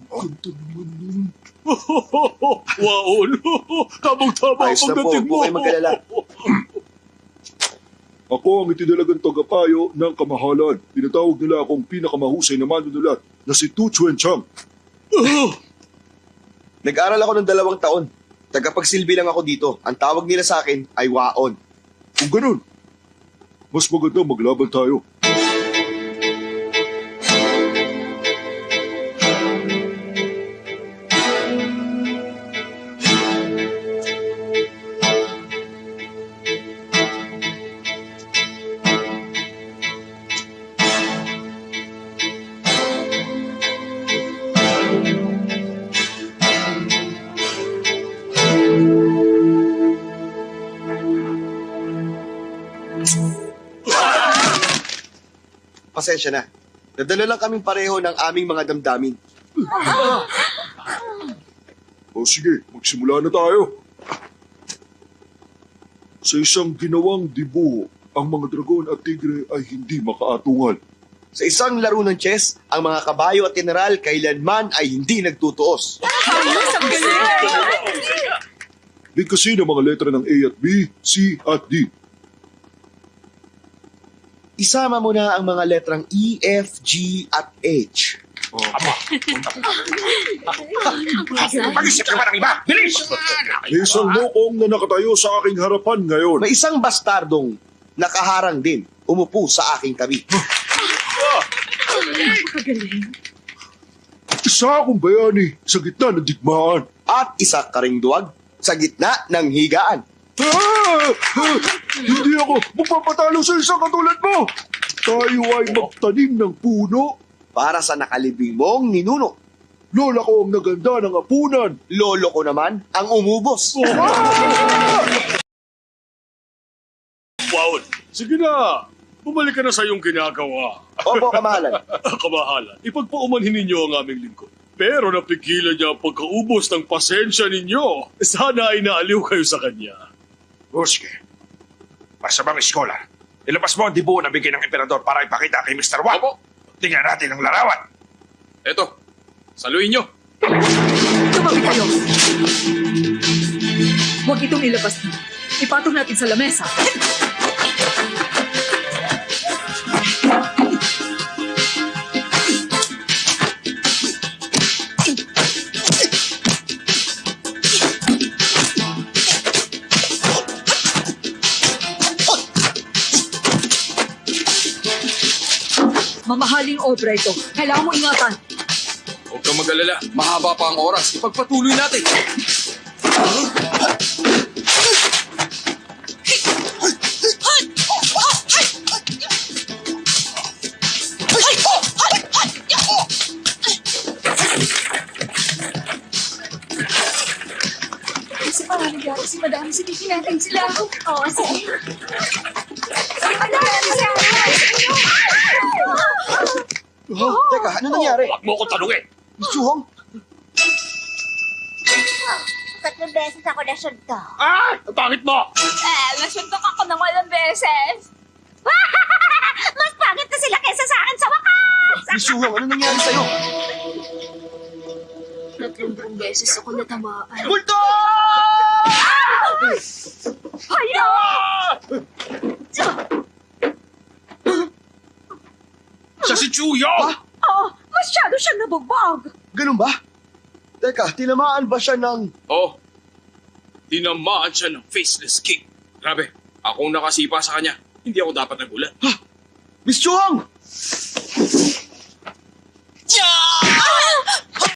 Ganda naman nun. Wow, tamang-tama ang Ayos na po, pagdating huwag mo. kayo mag-alala. Ako ang itinalagang tagapayo ng kamahalan. Tinatawag nila akong pinakamahusay na manunulat na si Tu Chuen Chang. Nag-aral ako ng 2 taon. Tagapagsilbi lang ako dito. Ang tawag nila sa akin ay Waon. Kung ganun, mas maganda maglaban tayo. Pasensya na. Nadala lang kaming pareho ng aming mga damdamin. O sige, magsimula na tayo. Sa isang ginawang dibuho, ang mga dragon at tigre ay hindi makaatungal. Sa isang laro ng chess, ang mga kabayo at general kailanman ay hindi nagtutuos. Bigkasin ang mga letra ng A at B, C at D. Isama mo na ang mga letrang E, F, G at H. Mag-isip ka ba ng iba? Bilis! May isang lokong na nakatayo sa aking harapan ngayon. May isang bastardong nakaharang din umupo sa aking tabi. Isa akong bayani sa gitna ng digmaan. At isa karingduwag sa gitna ng higaan. Hindi ako magpapatalo sa isang katulad mo. Tayo ay magtanim ng puno. Para sa nakalibing mong ninuno. Lola ko ang naganda ng apunan. Lolo ko naman ang umubos. Wow, sige na. Bumalik ka na sa iyong ginagawa. Opo, kamahalan. Kamahalan, ipagpaumanhin ninyo ang aming lingkod. Pero napigilan niya ang pagkaubos ng pasensya ninyo. Sana ay naaliw kayo sa kanya. O sige. Masamang iskola. Ilabas mo ang dibuho na bigay ng emperador para ipakita kay Mr. Wang. Tingnan natin ang larawan. Eto, saluhin nyo. Tumabi kayo. Huwag itong ilabas na. Ipatong natin sa lamesa. Mamahaling obra ito. Kailangan mo ingatan. Huwag kang mag-alala. Mahaba pa ang oras. Ipagpatuloy natin. Kasi panganagari si Madami, sipikin natin sila. Oo, sige. Madami sila! Teka, ano nangyari? Huwag mo ko tanungin. Miss Chuhong? 3 beses ako nasunto. Ah! Ang pangit mo! Nasuntok ako ng 8 beses. Mas pangit na sila kesa sa akin sa wakas! Miss Chuhong, ano nangyari sa'yo? 30 beses ako natamaan. Multo! Hayo! Siya si Chuyo! Masyado siyang nabugbog. Ganun ba? Teka, tinamaan ba siya ng... Oh, tinamaan siya ng faceless king. Grabe, akong nakasipa sa kanya. Hindi ako dapat nagulat. Miss Chuhong!